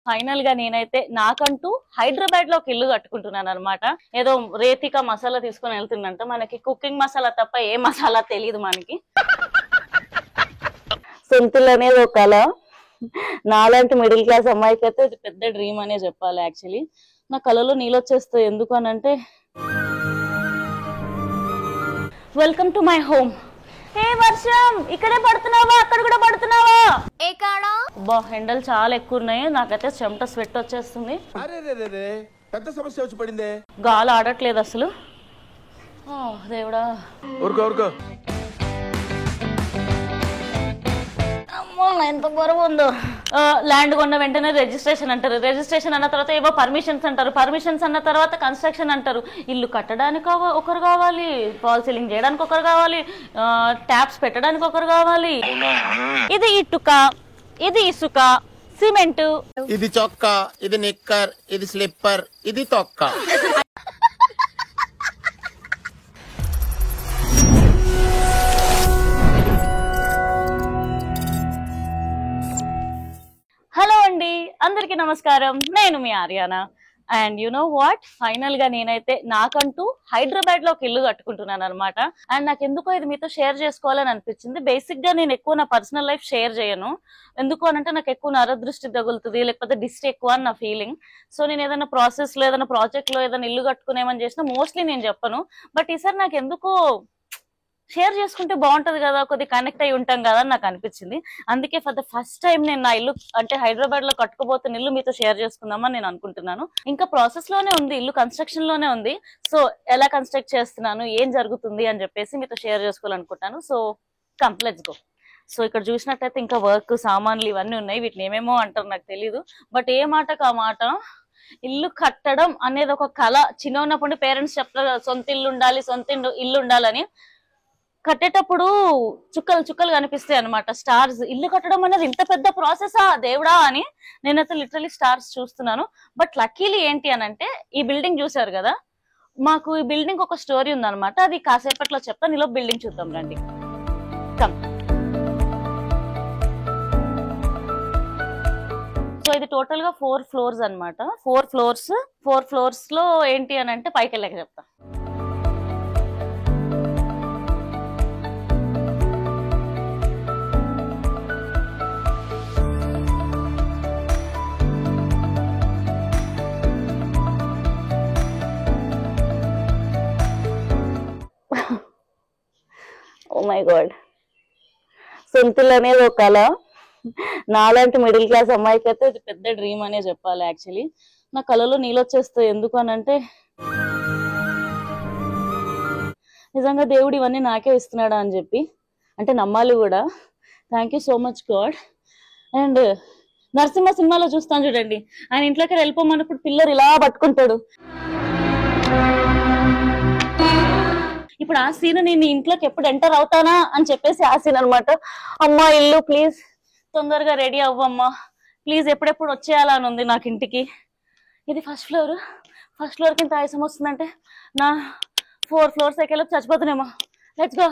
Final గా నేనైతే నాకంటూ హైదరాబాద్ లో ఒక ఇల్లు కట్టుకుంటున్నాను అనమాట. ఏదో రేతిక మసాలా తీసుకొని వెళ్తుందంట. మనకి కుకింగ్ మసాలా తప్ప ఏ మసాలా తెలియదు మనకి. సొంతిల్లు అనేది ఒక కళ. నాలాంటి మిడిల్ క్లాస్ అమ్మాయికి అయితే ఇది పెద్ద డ్రీమ్ అనే చెప్పాలి. యాక్చువల్లీ నా కళలో నీళ్ళు వచ్చేస్తాయి. ఎందుకు అని అంటే వెల్కమ్ టు మై హోమ్. ఏ వర్షం ఇక్కడే పడుతున్నావా, అక్కడ కూడా పడుతున్నావా? ఏ కాడా బా ఎండలు చాలా ఎక్కువ ఉన్నాయి. నాకైతే చెమట స్వెట్ వచ్చేస్తుంది. పెద్ద సమస్య వచ్చి పడిందే. గాలి ఆడట్లేదు అసలు. దేవుడా, అమ్మో ఎంత బరువు ఉందో. ల్యాండ్ కొన్న వెంటనే రిజిస్ట్రేషన్ అంటారు. రిజిస్ట్రేషన్ అన్న తర్వాత ఏవో పర్మిషన్స్ అంటారు. పర్మిషన్స్ అన్న తర్వాత కన్స్ట్రక్షన్ అంటారు. ఇల్లు కట్టడానికి ఒకరు కావాలి, ఫాల్ సీలింగ్ చేయడానికి ఒకరు కావాలి, ట్యాప్స్ పెట్టడానికి ఒకరు కావాలి. ఇది ఇటుక, ఇది ఇసుక, సిమెంట్, ఇది చొక్కా, ఇది నిక్కర్, ఇది స్లిప్పర్, ఇది తొక్క. హలో అండి, అందరికీ నమస్కారం. నేను మీ Aryana. And you know what, final గా నేనైతే నాకంటూ హైదరాబాద్ లో ఒక ఇల్లు కట్టుకుంటున్నాను అనమాట. అండ్ నాకు ఎందుకో ఇది మీతో షేర్ చేసుకోవాలని అనిపించింది. బేసిక్ గా నేను ఎక్కువ నా పర్సనల్ లైఫ్ షేర్ చేయను. ఎందుకు అనంటే నాకు ఎక్కువ నరదృష్టి తగులుతుంది, లేకపోతే దిష్టి ఎక్కువ అని నా ఫీలింగ్. సో నేను ఏదైనా ప్రాసెస్ లో, ఏదైనా ప్రాజెక్ట్ లో, ఏదైనా ఇల్లు కట్టుకునేమని చేసినా మోస్ట్లీ నేను చెప్పను. బట్ ఈసారి నాకు ఎందుకో షేర్ చేసుకుంటే బాగుంటది కదా, కొద్దిగా కనెక్ట్ అయి ఉంటాం కదా అని నాకు అనిపించింది. అందుకే ఫర్ ద ఫస్ట్ టైం నేను నా ఇల్లు అంటే హైదరాబాద్ లో కట్టుకోబోతున్న ఇల్లు మీతో షేర్ చేసుకుందామని నేను అనుకుంటున్నాను. ఇంకా ప్రాసెస్ లోనే ఉంది, ఇల్లు కన్స్ట్రక్షన్ లోనే ఉంది. సో ఎలా కన్స్ట్రక్ట్ చేస్తున్నాను, ఏం జరుగుతుంది అని చెప్పేసి మీతో షేర్ చేసుకోవాలనుకుంటాను. So come let's go. So ఇక్కడ చూసినట్టయితే ఇంకా వర్క్ సామాన్లు ఇవన్నీ ఉన్నాయి. వీటిని ఏమేమో అంటారు నాకు తెలీదు. బట్ ఏ మాటకు ఆ మాట, ఇల్లు కట్టడం అనేది ఒక కళ. చిన్న ఉన్నప్పుడు పేరెంట్స్ చెప్తారు సొంత ఇల్లు ఉండాలి, సొంత ఇల్లు ఉండాలని. కట్టేటప్పుడు చుక్కలు చుక్కలు కనిపిస్తాయి అనమాట, స్టార్స్. ఇల్లు కట్టడం అనేది ఇంత పెద్ద ప్రాసెసా దేవుడా అని నేనైతే లిటరలీ స్టార్స్ చూస్తున్నాను. బట్ లక్కీలీ ఏంటి అని అంటే, ఈ బిల్డింగ్ చూసారు కదా, మాకు ఈ బిల్డింగ్ ఒక స్టోరీ ఉందన్నమాట. అది కాసేపట్లో చెప్తాను. ఇలా బిల్డింగ్ చూద్దాం రండి. కమ్. సో ఇది టోటల్ గా 4 ఫ్లోర్స్ అనమాట. 4 ఫ్లోర్స్ లో ఏంటి అని అంటే పైకి వెళ్ళాక చెప్తా. ఓ మై గాడ్, సొంతిల్లు అనేది ఒక కళ. నాలాంటి మిడిల్ క్లాస్ అమ్మాయికి అయితే ఇది పెద్ద డ్రీమ్ అనే చెప్పాలి. యాక్చువల్లీ నా కళలో నీళ్ళు వచ్చేస్తాయి. ఎందుకు అని అంటే నిజంగా దేవుడు ఇవన్నీ నాకే ఇస్తున్నాడా అని చెప్పి అంటే నమ్మాలి కూడా. Thank you so much God. And Narasimha సినిమాలో చూస్తాను చూడండి, ఆయన ఇంట్లోకి వెళ్ళిపోమన్నప్పుడు పిల్లర్ ఇలా పట్టుకుంటాడు. ఇప్పుడు ఆ సీన్ నేను ఇంట్లోకి ఎప్పుడు ఎంటర్ అవుతానా అని చెప్పేసి ఆ సీన్ అనమాట. అమ్మా ఇల్లు ప్లీజ్ తొందరగా రెడీ అవ్వమ్మా ప్లీజ్, ఎప్పుడెప్పుడు వచ్చేయాలని ఉంది నాకు ఇంటికి. ఇది ఫస్ట్ ఫ్లోర్ కింద ఆయాసం వస్తుందంటే నా 4 ఫ్లోర్స్ ఎక్కేలోపు చచ్చిపోతున్నామా. Let's go.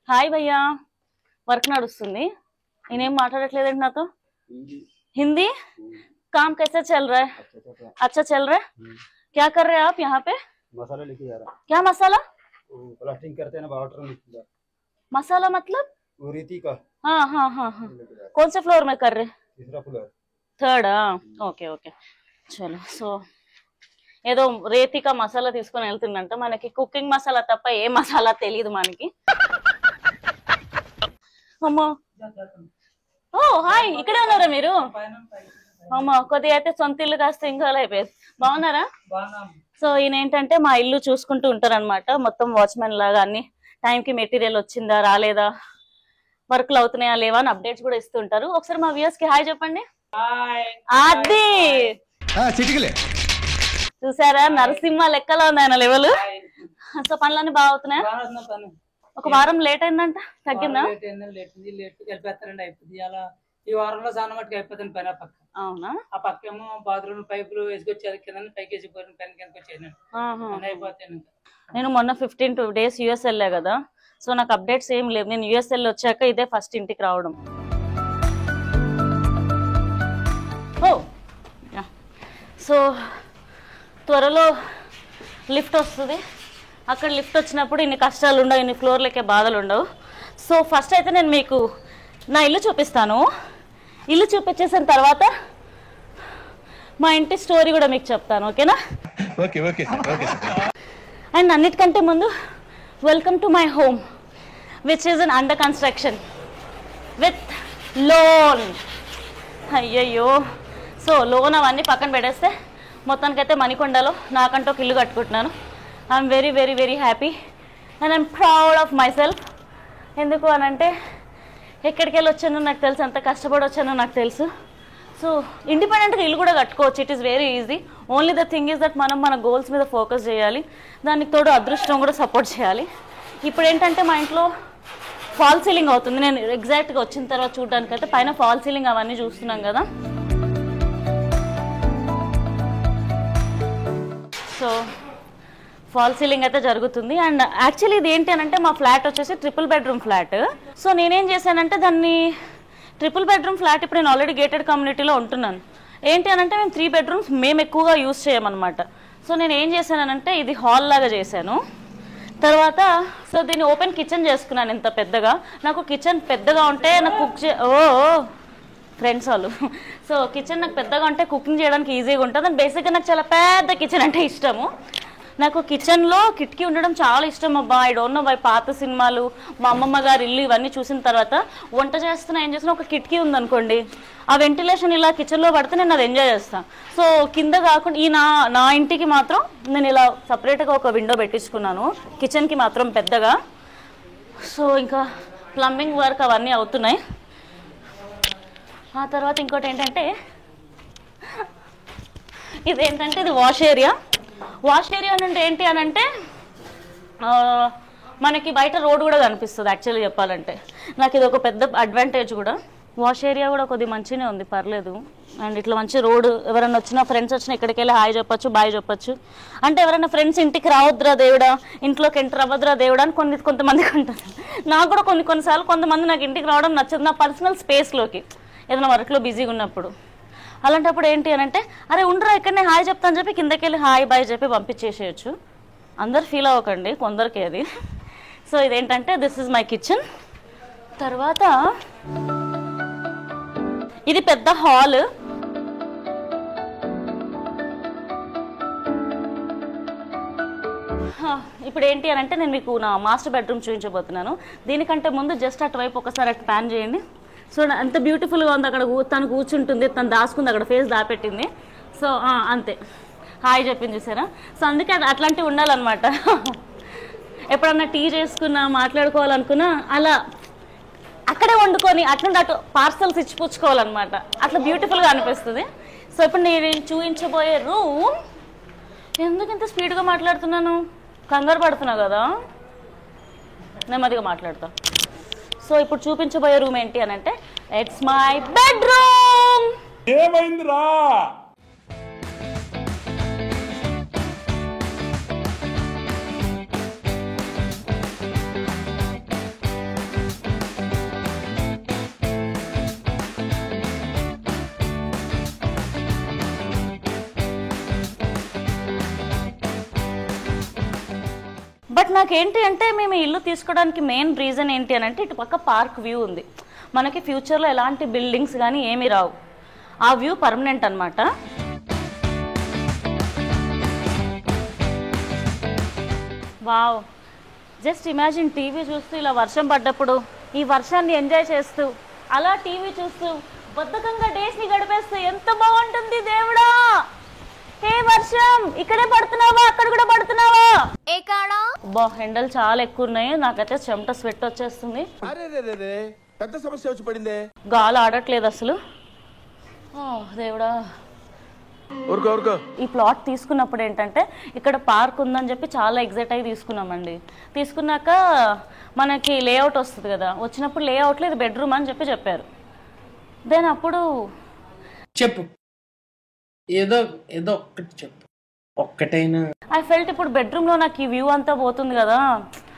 హాయ్ భయ్యా, వర్క్ నడుస్తుంది. నేనేం మాట్లాడట్లేదండి నాతో. హిందీ काम कैसे चल रहा है? अच्छा चल रहा है. क्या कर रहे हैं आप यहाँ पे? मसाला लेके जा रहा. क्या मसाला? प्लास्टिंग करते हैं ना, वाटर में. मसाला मतलब? वो रीति का. हाँ हाँ हाँ हाँ. कौन से फ्लोर में कर रहे? 3rd floor. 3rd. Okay okay చలో. సో ఏదో రేతిక మసాలా తీసుకొని వెళ్తుందంట. మనకి కుకింగ్ మసాలా తప్ప ఏ మసాలా తెలియదు మనకి. అమ్మా, ఓ హాయ్, ఇక్కడే ఉన్నారా మీరు? అమ్మా కొద్దిగా అయితే సొంత ఇల్లు కాస్త ఇంకా అయిపోయింది. బాగున్నారా? సో ఈయన ఏంటంటే మా ఇల్లు చూసుకుంటూ ఉంటారు అనమాట. మొత్తం వాచ్మెన్ లాగా అన్ని టైంకి మెటీరియల్ వచ్చిందా రాలేదా, వర్క్లు అవుతున్నాయా లేవా అని అప్డేట్స్ కూడా ఇస్తూ ఉంటారు. ఒకసారి మా వ్యూయర్స్ కి హాయ్ చెప్పండి. అది చూసారా, నరసింహ లెక్కలో ఉంది ఆయన లెవెల్. సో పనులన్నీ బాగా అవుతున్నాయా? ఒక వారం లేట్ అయిందంట, తగ్గిందా? ఈ వారంలో చాలా మటుకు అయిపోతుంది పని. ఆ పక్క అవునా? ఆ పక్కేమో బాత్రూమ్ పైపులు వేసుకొచ్చి కింద పైకి వేసిపోయిన పని కిందకి వచ్చాను అయిపోతాను. నేను మొన్న 15 days యూఎస్ వెళ్ళా కదా, సో నాకు అప్డేట్స్ ఏం లేవు. నేను యూఎస్ వెళ్ళి వచ్చాక ఇదే ఫస్ట్ ఇంటికి రావడం. ఓ సో త్వరలో లిఫ్ట్ వస్తుంది. అక్కడ లిఫ్ట్ వచ్చినప్పుడు ఇన్ని కష్టాలు ఉండవు, ఇన్ని ఫ్లోర్లకే బాధలు ఉండవు. సో ఫస్ట్ అయితే నేను మీకు నా ఇల్లు చూపిస్తాను. ఇల్లు చూపించేసిన తర్వాత మా ఇంటి స్టోరీ కూడా మీకు చెప్తాను, ఓకేనా? అండ్ అన్నిటికంటే ముందు welcome to my home which is an under construction with loan. అయ్యయ్యో, సో లోన్ అవన్నీ పక్కన పెట్టేస్తే మొత్తానికైతే మణికొండలో నాకంటూ ఒక ఇల్లు కట్టుకుంటున్నాను. I'm very very very happy and I'm proud of myself. ఎందుకు అనంటే ఎక్కడికి వెళ్ళి వచ్చానో నాకు తెలుసు, ఎంత కష్టపడి వచ్చానో నాకు తెలుసు. సో ఇండిపెండెంట్గా ఇల్లు కూడా కట్టుకోవచ్చు. It is very easy. Only the thing is that మనం మన గోల్స్ మీద ఫోకస్ చేయాలి, దానికి తోడు అదృష్టం కూడా సపోర్ట్ చేయాలి. ఇప్పుడు ఏంటంటే మా ఇంట్లో ఫాల్ సీలింగ్ అవుతుంది. నేను ఎగ్జాక్ట్గా వచ్చిన తర్వాత చూడడానికి అయితే పైన ఫాల్ సీలింగ్ అవన్నీ చూస్తున్నాం కదా. సో ఫాల్ సీలింగ్ అయితే జరుగుతుంది. అండ్ యాక్చువల్లీ ఇది ఏంటి అని అంటే మా ఫ్లాట్ వచ్చేసి 3 బెడ్రూమ్ ఫ్లాట్. సో నేనేం చేశానంటే దాన్ని 3 బెడ్రూమ్ ఫ్లాట్ ఇప్పుడు నేను ఆల్రెడీ గేటెడ్ కమ్యూనిటీలో ఉంటున్నాను. ఏంటి అని అంటే మేము 3 బెడ్రూమ్స్ మేము ఎక్కువగా యూజ్ చేయమన్నమాట. సో నేను ఏం చేశానంటే ఇది హాల్ లాగా చేశాను. తర్వాత సో దీన్ని ఓపెన్ కిచెన్ చేసుకున్నాను. ఇంత పెద్దగా నాకు కిచెన్ పెద్దగా ఉంటే నాకు ఫ్రెండ్స్ వాళ్ళు సో కిచెన్ నాకు పెద్దగా ఉంటే కుకింగ్ చేయడానికి ఈజీగా ఉంటుంది. అండ్ బేసిక్గా నాకు చాలా పెద్ద కిచెన్ అంటే ఇష్టము. నాకు కిచెన్లో కిటికీ ఉండడం చాలా ఇష్టం అబ్బా. I don't know why. పాత సినిమాలు, మా అమ్మమ్మ గారి ఇల్లు ఇవన్నీ చూసిన తర్వాత వంట చేస్తున్నా ఏం చేస్తున్నా ఒక కిటికీ ఉందనుకోండి, ఆ వెంటిలేషన్ ఇలా కిచెన్లో పడితే నేను అది ఎంజాయ్ చేస్తాను. సో కింద కాకుండా ఈ నా ఇంటికి మాత్రం నేను ఇలా సపరేట్గా ఒక విండో పెట్టించుకున్నాను కిచెన్కి మాత్రం పెద్దగా. సో ఇంకా ప్లంబింగ్ వర్క్ అవన్నీ అవుతున్నాయి. ఆ తర్వాత ఇంకోటి ఏంటంటే ఇదేంటంటే ఇది వాష్ ఏరియా. వాష్ ఏరియా అంటే ఏంటి అని అంటే మనకి బయట రోడ్ కూడా కనిపిస్తుంది. యాక్చువల్లీ చెప్పాలంటే నాకు ఇది ఒక పెద్ద అడ్వాంటేజ్ కూడా. వాష్ ఏరియా కూడా కొద్దిగా మంచిగానే ఉంది, పర్లేదు. అండ్ ఇట్లా మంచి రోడ్, ఎవరైనా వచ్చినా ఫ్రెండ్స్ వచ్చినా ఇక్కడికి వెళ్ళి హాయ్ చెప్పచ్చు, బాయ్ చెప్పచ్చు. అంటే ఎవరైనా ఫ్రెండ్స్ ఇంటికి రావద్దురా దేవుడా, ఇంట్లోకి ఎంటర్ అవ్వద్దురా దేవుడా అని కొంతమందికి ఉంటుంది. నాకు కూడా కొన్నిసార్లు కొంతమంది నాకు ఇంటికి రావడం నచ్చదు, నా పర్సనల్ స్పేస్లోకి ఏదైనా వర్క్లో బిజీగా ఉన్నప్పుడు. అలాంటప్పుడు ఏంటి అని అంటే అరే ఉండరా ఇక్కడనే హాయ్ చెప్తాను చెప్పి కిందకి వెళ్ళి హాయ్ బాయ్ చెప్పి పంపించేసేయచ్చు. అందరు ఫీల్ అవ్వకండి, కొందరికి అది. సో ఇదేంటంటే దిస్ ఇస్ మై కిచెన్. తర్వాత ఇది పెద్ద హాల్. ఇప్పుడు ఏంటి అని అంటే నేను మీకు నా మాస్టర్ బెడ్రూమ్ చూపించబోతున్నాను. దీనికంటే ముందు జస్ట్ అటువైపు ఒకసారి అటు ప్యాన్ చేయండి. సో అంత బ్యూటిఫుల్గా ఉంది. అక్కడ తను కూర్చుంటుంది, తను దాచుకుంది, అక్కడ ఫేస్ దాపెట్టింది. సో అంతే హాయ్ చెప్పింది చూసారా. సో అందుకే అది అట్లాంటివి ఉండాలన్నమాట. ఎప్పుడన్నా టీ చేసుకున్నా మాట్లాడుకోవాలనుకున్నా అలా అక్కడే వండుకొని అట్లా అటు పార్సల్స్ ఇచ్చిపుచ్చుకోవాలన్నమాట. అట్లా బ్యూటిఫుల్గా అనిపిస్తుంది. సో ఇప్పుడు నేను చూపించబోయే రూమ్, ఎందుకు ఇంత స్పీడ్గా మాట్లాడుతున్నాను, కంగారు పడుతున్నా కదా, నెమ్మదిగా మాట్లాడతా. సో ఇప్పుడు చూపించబోయే రూమ్ ఏంటి అని అంటే ఇట్స్ మై బెడ్రూమ్. ఏమైందిరా? బట్ నాకేంటి అంటే మేము ఇల్లు తీసుకోవడానికి మెయిన్ రీజన్ ఏంటి అని అంటే ఇటు పక్క పార్క్ వ్యూ ఉంది. మనకి ఫ్యూచర్లో ఎలాంటి బిల్డింగ్స్ కానీ ఏమీ రావు, ఆ వ్యూ పర్మనెంట్ అనమాట. వావ్, జస్ట్ ఇమాజిన్ టీవీ చూస్తూ ఇలా వర్షం పడ్డప్పుడు ఈ వర్షాన్ని ఎంజాయ్ చేస్తూ అలా టీవీ చూస్తూ బద్ధకంగా డేస్ని గడిపేస్తూ ఎంత బాగుంటుంది దేవుడా. హే వర్షం, ఇక్కడే పడుతున్నావా, అక్కడ కూడా పడుతున్నావా? బా ఎండలు చాలా ఎక్కువ ఉన్నాయి, నాకైతే చెమట స్వెట్ వచ్చేస్తుంది. పెద్ద సమస్య వచ్చి పడిందే, గాలి ఆడట్లేదు అసలు. దేవుడా. ఈ ప్లాట్ తీసుకున్నప్పుడు ఏంటంటే ఇక్కడ పార్క్ ఉందని చెప్పి చాలా ఎగ్జైట్ అయ్యి తీసుకున్నామండి. తీసుకున్నాక మనకి లేఅవుట్ వస్తుంది కదా, వచ్చినప్పుడు లేఅవుట్లో ఇది బెడ్రూమ్ అని చెప్పారు. దెన్ అప్పుడు చెప్పు ఏదో ఒక్కటి చెప్పు, ఒక్కటైనా. ఐ ఫెల్ట్ ఇప్పుడు బెడ్రూమ్లో నాకు ఈ వ్యూ అంతా పోతుంది కదా,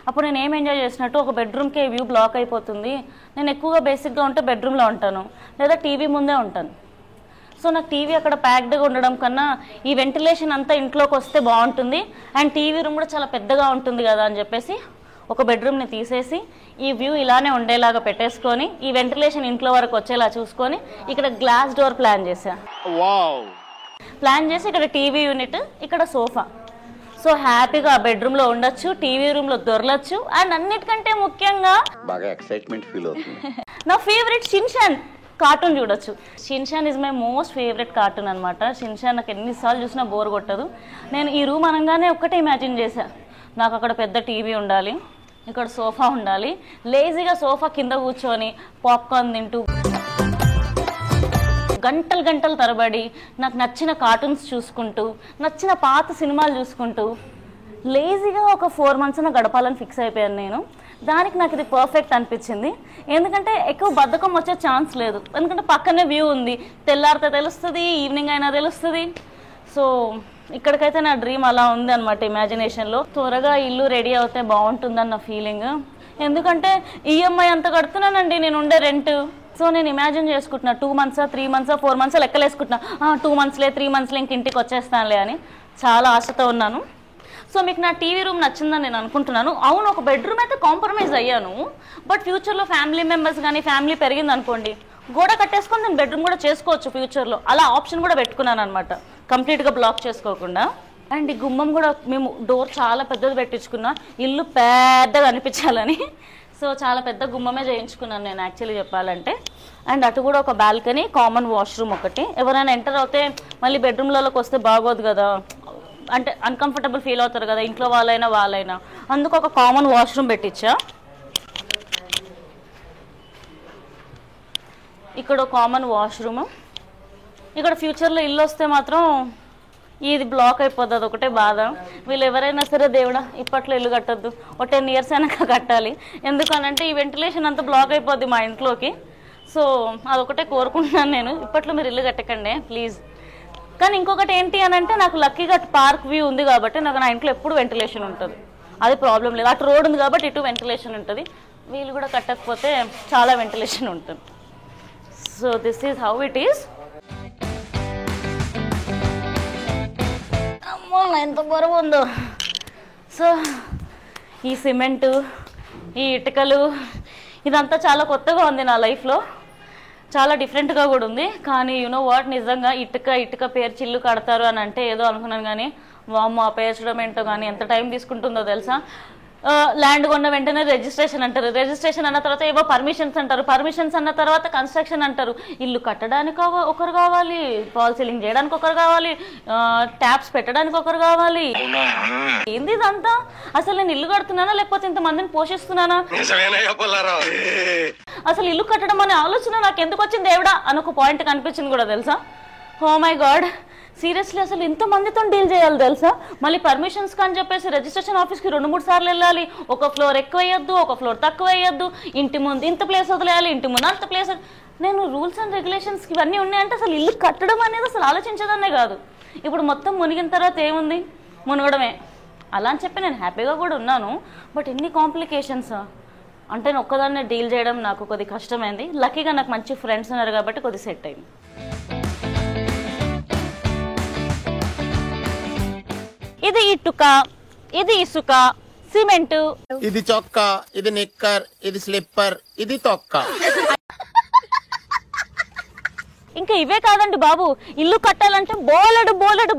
అప్పుడు నేను ఏం ఎంజాయ్ చేసినట్టు ఒక బెడ్రూమ్కి వ్యూ బ్లాక్ అయిపోతుంది. నేను ఎక్కువగా బేసిక్గా ఉంటే బెడ్రూమ్లో ఉంటాను లేదా టీవీ ముందే ఉంటాను. సో నాకు టీవీ అక్కడ ప్యాక్డ్గా ఉండడం కన్నా ఈ వెంటిలేషన్ అంతా ఇంట్లోకి వస్తే బాగుంటుంది అండ్ టీవీ రూమ్ కూడా చాలా పెద్దగా ఉంటుంది కదా అని చెప్పేసి ఒక బెడ్రూమ్ని తీసేసి ఈ వ్యూ ఇలానే ఉండేలాగా పెట్టేసుకొని ఈ వెంటిలేషన్ ఇంట్లో వరకు వచ్చేలా చూసుకొని ఇక్కడ గ్లాస్ డోర్ ప్లాన్ చేశా. ప్లాన్ చేసి ఇక్కడ టీవీ యూనిట్, ఇక్కడ సోఫా. సో హ్యాపీగా బెడ్రూమ్లో ఉండొచ్చు, టీవీ రూమ్లో దొరలొచ్చు. అండ్ అన్నిటికంటే ముఖ్యంగా బాగా ఎక్సైట్మెంట్ ఫీల్ అవుతుంది. నా ఫేవరెట్ షిన్షాన్ కార్టూన్ చూడొచ్చు. షిన్షాన్ is my most favourite cartoon అనమాట. షిన్షాన్ నాకు ఎన్నిసార్లు చూసినా బోర్ కొట్టదు. నేను ఈ రూమ్ అనగానే ఒక్కటే ఇమాజిన్ చేశా, నాకు అక్కడ పెద్ద టీవీ ఉండాలి, ఇక్కడ సోఫా ఉండాలి, లేజీగా సోఫా కింద కూర్చొని పాప్కార్న్ తింటూ గంటలు గంటలు తరబడి నాకు నచ్చిన కార్టూన్స్ చూసుకుంటూ నచ్చిన పాత సినిమాలు చూసుకుంటూ లేజీగా ఒక 4 months గడపాలని ఫిక్స్ అయిపోయాను నేను. దానికి నాకు ఇది పర్ఫెక్ట్ అనిపించింది. ఎందుకంటే ఎక్కువ బద్ధకం వచ్చే ఛాన్స్ లేదు, ఎందుకంటే పక్కనే వ్యూ ఉంది, తెల్లారితే తెలుస్తుంది, ఈవినింగ్ అయినా తెలుస్తుంది. సో ఇక్కడికైతే నా డ్రీమ్ అలా ఉంది అనమాట ఇమాజినేషన్లో. త్వరగా ఇల్లు రెడీ అవుతే బాగుంటుందన్న ఫీలింగ్. ఎందుకంటే ఈఎంఐ అంత కడుతున్నానండి నేను ఉండే రెంట్. సో నేను ఇమాజిన్ చేసుకుంటున్నా 2 months 3 months 4 months లెక్కలేసుకుంటున్నా, 2 monthsలే 3 monthsలే ఇంక ఇంటికి వచ్చేస్తానులే అని చాలా ఆశతో ఉన్నాను. సో మీకు నా టీవీ రూమ్ నచ్చిందని నేను అనుకుంటున్నాను. అవును, ఒక బెడ్రూమ్ అయితే కాంప్రమైజ్ అయ్యాను, బట్ ఫ్యూచర్లో ఫ్యామిలీ మెంబర్స్ కానీ ఫ్యామిలీ పెరిగింది అనుకోండి, గోడ కట్టేసుకొని నేను బెడ్రూమ్ కూడా చేసుకోవచ్చు ఫ్యూచర్లో. అలా ఆప్షన్ కూడా పెట్టుకున్నాను అనమాట, కంప్లీట్గా బ్లాక్ చేసుకోకుండా. అండ్ ఈ గుమ్మం కూడా మేము డోర్ చాలా పెద్దది పెట్టించుకున్నా, ఇల్లు పెద్దగా అనిపించాలని. సో చాలా పెద్ద గుమ్మమే చేయించుకున్నాను నేను యాక్చువల్లీ చెప్పాలంటే. అండ్ అటు కూడా ఒక బాల్కనీ, కామన్ వాష్రూమ్ ఒకటి. ఎవరైనా ఎంటర్ అవుతే మళ్ళీ బెడ్రూమ్లలోకి వస్తే బాగోదు కదా, అంటే అన్కంఫర్టబుల్ ఫీల్ అవుతారు కదా ఇంట్లో వాళ్ళైనా. అందుకు ఒక కామన్ వాష్రూమ్ పెట్టించా. ఇక్కడ కామన్ వాష్రూమ్. ఇక్కడ ఫ్యూచర్లో ఇల్లు వస్తే మాత్రం ఇది బ్లాక్ అయిపోతుంది, అదొకటే బాధ. వీళ్ళు ఎవరైనా సరే దేవుడా ఇప్పట్లో ఇల్లు కట్టొద్దు, ఒక 10 years అయినాక కట్టాలి. ఎందుకనంటే ఈ వెంటిలేషన్ అంతా బ్లాక్ అయిపోద్ది మా ఇంట్లోకి. సో అదొకటే కోరుకుంటున్నాను నేను, ఇప్పట్లో మీరు ఇల్లు కట్టకండి ప్లీజ్. కానీ ఇంకొకటి ఏంటి అని అంటే, నాకు లక్కీగా పార్క్ వ్యూ ఉంది కాబట్టి నాకు నా ఇంట్లో ఎప్పుడు వెంటిలేషన్ ఉంటుంది, అది ప్రాబ్లం లేదు. అటు రోడ్ ఉంది కాబట్టి ఇటు వెంటిలేషన్ ఉంటుంది. వీళ్ళు కూడా కట్టకపోతే చాలా వెంటిలేషన్ ఉంటుంది. So this is how it is. అమ్మో ఎంత బరువు ఉందో. సో ఈ సిమెంటు, ఈ ఇటుకలు, ఇదంతా చాలా కొత్తగా ఉంది నా లైఫ్లో, చాలా డిఫరెంట్గా కూడా ఉంది. కానీ యూనో వాట్, నిజంగా ఇటుక పేర్చి ఇల్లు కడతారు అని అంటే ఏదో అనుకున్నాను, కానీ వామ్మో ఆ పేర్చడం ఏంటో కానీ ఎంత టైం తీసుకుంటుందో తెలుసా. ల్యాండ్ కొన్న వెంటనే రిజిస్ట్రేషన్ అంటారు, రిజిస్ట్రేషన్ అన్న తర్వాత ఏవో పర్మిషన్స్ అంటారు, పర్మిషన్స్ అన్న తర్వాత కన్స్ట్రక్షన్ అంటారు. ఇల్లు కట్టడానికి ఒకరు కావాలి, ఫాల్ సీలింగ్ చేయడానికి ఒకరు కావాలి, ట్యాప్స్ పెట్టడానికి ఒకరు కావాలి. ఏంది ఇదంతా? అసలు నేను ఇల్లు కడుతున్నానా లేకపోతే ఇంతమందిని పోషిస్తున్నానా? అసలు ఇల్లు కట్టడం అనే ఆలోచన నాకు ఎందుకు వచ్చింది దేవుడా అని ఒక పాయింట్ కనిపించింది కూడా తెలుసా. ఓ మై గాడ్, సీరియస్లీ అసలు ఇంతమందితో డీల్ చేయాలి తెలుసా. మళ్ళీ పర్మిషన్స్ అని చెప్పేసి రిజిస్ట్రేషన్ ఆఫీస్కి 2-3 సార్లు వెళ్ళాలి, ఒక ఫ్లోర్ ఎక్కువ వేయొద్దు, ఒక ఫ్లోర్ తక్కువ వేయొద్దు, ఇంటి ముందు ఇంత ప్లేస్ వదిలేయాలి, ఇంటి ముందు అంత ప్లేస్. నేను రూల్స్ అండ్ రెగ్యులేషన్స్కి ఇవన్నీ ఉన్నాయంటే అసలు ఇల్లు కట్టడం అనేది అసలు ఆలోచించదనే కాదు. ఇప్పుడు మొత్తం మునిగిన తర్వాత ఏముంది, మునగడమే. అలా అని చెప్పి నేను హ్యాపీగా కూడా ఉన్నాను, బట్ ఎన్ని కాంప్లికేషన్స్ అంటే నేను ఒక్కదాన్నే డీల్ చేయడం నాకు కొద్ది కష్టమైంది. లక్కీగా నాకు మంచి ఫ్రెండ్స్ ఉన్నారు కాబట్టి కొద్ది సెట్ అయింది. ఇది ఇటుక, ఇది ఇసుక, సిమెంట్, ఇది చొక్కా, ఇది నిక్కర్, ఇది స్లిప్పర్, ఇది తొక్క. ఇంకా ఇవే కాదండి బాబు, ఇల్లు కట్టాలంటే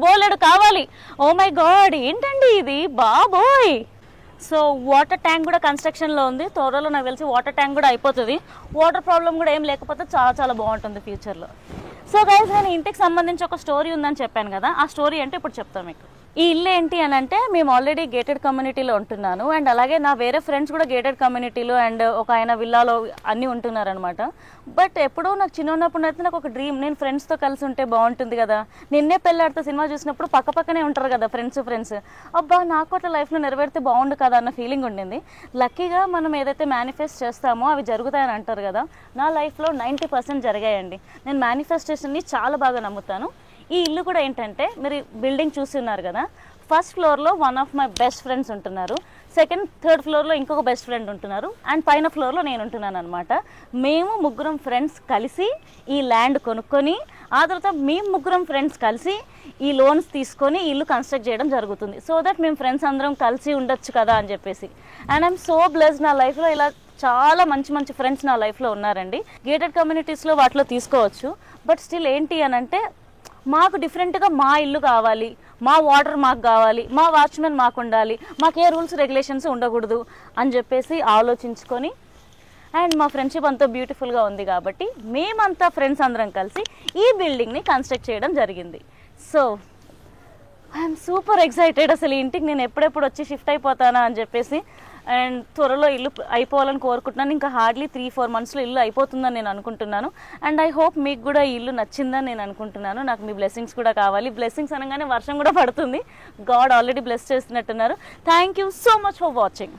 బోలెడు కావాలి. ఓ మై గాడ్, ఏంటండి ఇది బాబోయ్. సో వాటర్ ట్యాంక్ కూడా కన్స్ట్రక్షన్లో ఉంది, త్వరలో నాకు తెలిసి వాటర్ ట్యాంక్ కూడా అయిపోతుంది. వాటర్ ప్రాబ్లం కూడా ఏం లేకపోతే చాలా బాగుంటుంది ఫ్యూచర్లో. సో గైస్, నేను ఇంటికి సంబంధించి ఒక స్టోరీ ఉందని చెప్పాను కదా, ఆ స్టోరీ అంటే ఇప్పుడు చెప్తాను మీకు. ఈ ఇల్లు ఏంటి అని అంటే, మేము ఆల్రెడీ గేటెడ్ కమ్యూనిటీలో ఉంటున్నాను, అండ్ అలాగే నా వేరే ఫ్రెండ్స్ కూడా గేటెడ్ కమ్యూనిటీలో అండ్ ఒక ఆయన విల్లాలో అన్నీ ఉంటున్నారనమాట. బట్ ఎప్పుడో నాకు చిన్నప్పుడు అయితే నాకు ఒక డ్రీమ్, నేను ఫ్రెండ్స్తో కలిసి ఉంటే బాగుంటుంది కదా. నిన్నే పెళ్ళాడితో సినిమా చూసినప్పుడు పక్కనే ఉంటారు కదా ఫ్రెండ్స్. అబ్బా నాకు అట్లా లైఫ్లో నెరవేరితే బాగుండు కదా అన్న ఫీలింగ్ ఉండింది. లక్కీగా మనం ఏదైతే మేనిఫెస్ట్ చేస్తామో అవి జరుగుతాయని అంటారు కదా, నా లైఫ్లో 90% జరిగాయండి. నేను మేనిఫెస్టేషన్ని చాలా బాగా నమ్ముతాను. ఈ ఇల్లు కూడా ఏంటంటే, మీరు బిల్డింగ్ చూస్తున్నారు కదా, ఫస్ట్ ఫ్లోర్లో one of my best friends ఉంటున్నారు. సెకండ్ థర్డ్ ఫ్లోర్లో ఇంకొక బెస్ట్ ఫ్రెండ్ ఉంటున్నారు అండ్ పైన ఫ్లోర్లో నేను ఉంటున్నాను అనమాట. మేము ముగ్గురం ఫ్రెండ్స్ కలిసి ఈ ల్యాండ్ కొనుక్కొని ఆ తర్వాత మేము ముగ్గురం ఫ్రెండ్స్ కలిసి ఈ లోన్స్ తీసుకొని ఇల్లు కన్స్ట్రక్ట్ చేయడం జరుగుతుంది. సో దట్ మేము ఫ్రెండ్స్ అందరం కలిసి ఉండొచ్చు కదా అని చెప్పేసి. అండ్ ఐఎమ్ సో బ్లెస్డ్, నా లైఫ్లో ఇలా చాలా మంచి మంచి ఫ్రెండ్స్ నా లైఫ్లో ఉన్నారండి. గేటెడ్ కమ్యూనిటీస్లో వాటిలో తీసుకోవచ్చు, బట్ స్టిల్ ఏంటి అని అంటే మాకు డిఫరెంట్గా మా ఇల్లు కావాలి, మా వాటర్ మాకు కావాలి, మా వాచ్మెన్ మాకు ఉండాలి, మాకు ఏ రూల్స్ రెగ్యులేషన్స్ ఉండకూడదు అని చెప్పేసి ఆలోచించుకొని అండ్ మా ఫ్రెండ్షిప్ అంతా బ్యూటిఫుల్గా ఉంది కాబట్టి మేమంతా ఫ్రెండ్స్ అందరం కలిసి ఈ బిల్డింగ్ని కన్స్ట్రక్ట్ చేయడం జరిగింది. So I'm super excited. అసలు ఈ ఇంటికి నేను ఎప్పుడెప్పుడు వచ్చి షిఫ్ట్ అయిపోతానా అని చెప్పేసి. అండ్ త్వరలో ఇల్లు అయిపోవాలని కోరుకుంటున్నాను. ఇంకా హార్డ్లీ 3-4 monthsలో ఇల్లు అయిపోతుందని నేను అనుకుంటున్నాను. అండ్ ఐ హోప్ మీకు కూడా ఈ ఇల్లు నచ్చిందని నేను అనుకుంటున్నాను. నాకు మీ బ్లెస్సింగ్స్ కూడా కావాలి. బ్లెస్సింగ్స్ అనగానే వర్షం కూడా పడుతుంది. గాడ్ ఆల్రెడీ బ్లెస్ చేస్తున్నట్టున్నారు. Thank you so much for watching.